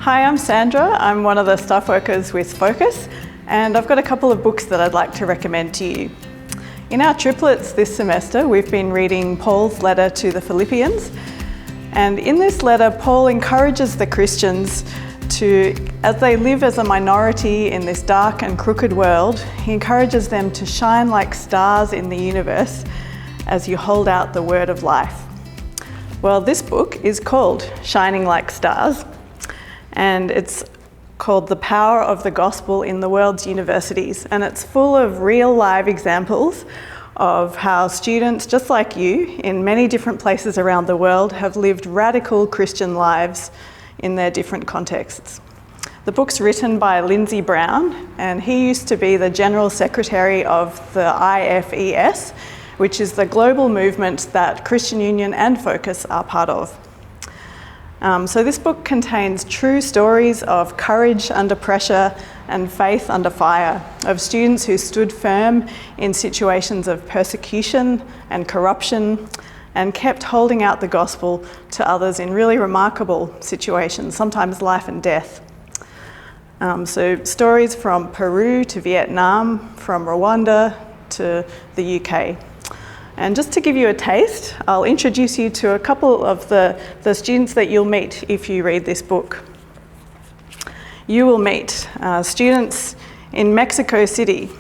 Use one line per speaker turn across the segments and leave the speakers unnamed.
Hi, I'm Sandra. I'm one of the staff workers with Focus, and I've got a couple of books that I'd like to recommend to you. In our triplets this semester, we've been reading Paul's letter to the Philippians, and in this letter, Paul encourages the Christians to, as they live as a minority in this dark and crooked world, he encourages them to shine like stars in the universe as you hold out the word of life. Well, this book is called Shining Like Stars, and it's called The Power of the Gospel in the World's Universities, and it's full of real live examples of how students, just like you, in many different places around the world, have lived radical Christian lives in their different contexts. The book's written by Lindsay Brown, and he used to be the General Secretary of the IFES, which is the global movement that Christian Union and Focus are part of. So this book contains true stories of courage under pressure and faith under fire, of students who stood firm in situations of persecution and corruption and kept holding out the gospel to others in really remarkable situations, sometimes life and death. So stories from Peru to Vietnam, from Rwanda to the UK. And just to give you a taste, I'll introduce you to a couple of the students that you'll meet if you read this book. You will meet students in Mexico City.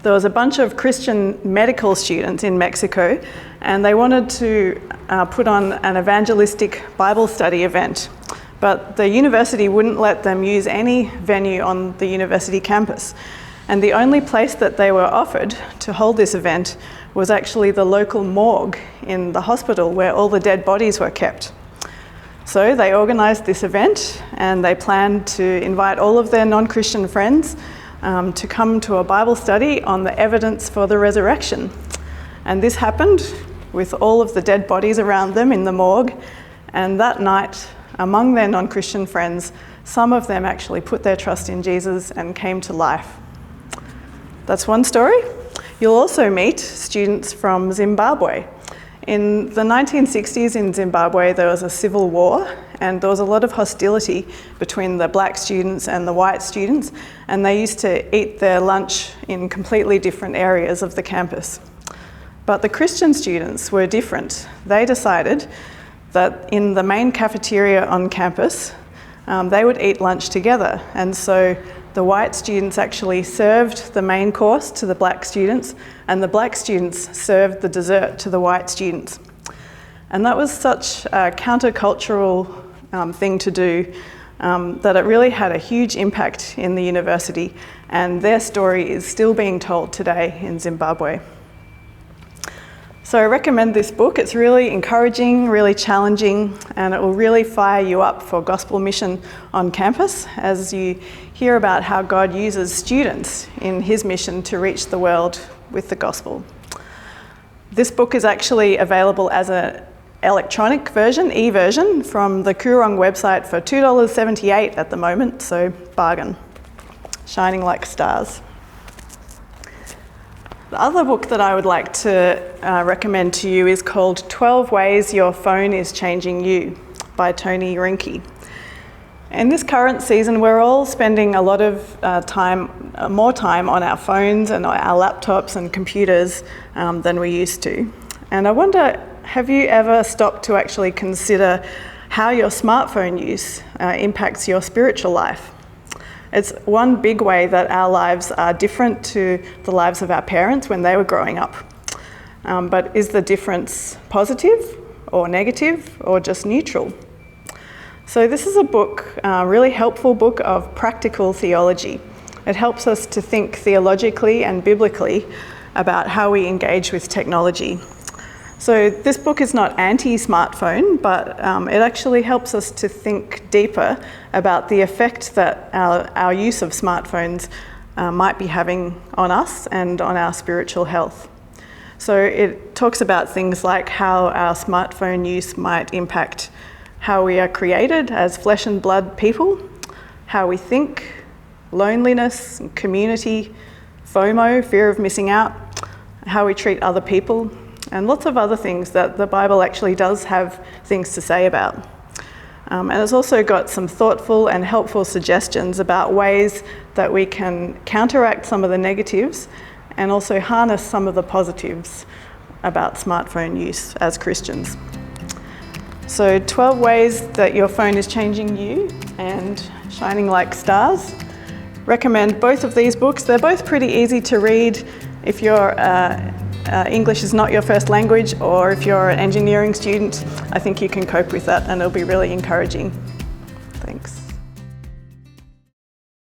There was a bunch of Christian medical students in Mexico, and they wanted to put on an evangelistic Bible study event, but the university wouldn't let them use any venue on the university campus. And the only place that they were offered to hold this event was actually the local morgue in the hospital where all the dead bodies were kept. So they organised this event, and they planned to invite all of their non-Christian friends to come to a Bible study on the evidence for the resurrection. And this happened with all of the dead bodies around them in the morgue, and that night, among their non-Christian friends, some of them actually put their trust in Jesus and came to life. That's one story. You'll also meet students from Zimbabwe. In the 1960s in Zimbabwe, there was a civil war, and there was a lot of hostility between the black students and the white students, and they used to eat their lunch in completely different areas of the campus. But the Christian students were different. They decided that in the main cafeteria on campus, they would eat lunch together, and so the white students actually served the main course to the black students, and the black students served the dessert to the white students. And that was such a countercultural thing to do that it really had a huge impact in the university, and their story is still being told today in Zimbabwe. So I recommend this book. It's really encouraging, really challenging, and it will really fire you up for gospel mission on campus as you hear about how God uses students in his mission to reach the world with the gospel. This book is actually available as an electronic version, e-version, from the Kurong website for $2.78 at the moment, so bargain. Shining Like Stars. The other book that I would like to recommend to you is called 12 Ways Your Phone is Changing You by Reinke. In this current season, we're all spending a lot of more time on our phones and our laptops and computers than we used to. And I wonder, have you ever stopped to actually consider how your smartphone use impacts your spiritual life? It's one big way that our lives are different to the lives of our parents when they were growing up. But is the difference positive or negative or just neutral? So this is a book, a really helpful book of practical theology. It helps us to think theologically and biblically about how we engage with technology. So this book is not anti-smartphone, but it actually helps us to think deeper about the effect that our use of smartphones might be having on us and on our spiritual health. So it talks about things like how our smartphone use might impact how we are created as flesh and blood people, how we think, loneliness, community, FOMO, fear of missing out, how we treat other people, and lots of other things that the Bible actually does have things to say about. And it's also got some thoughtful and helpful suggestions about ways that we can counteract some of the negatives and also harness some of the positives about smartphone use as Christians. So 12 ways that your phone is changing you and shining like stars. Recommend both of these books. They're both pretty easy to read if your English is not your first language, or if you're an engineering student. I think you can cope with that and it'll be really encouraging.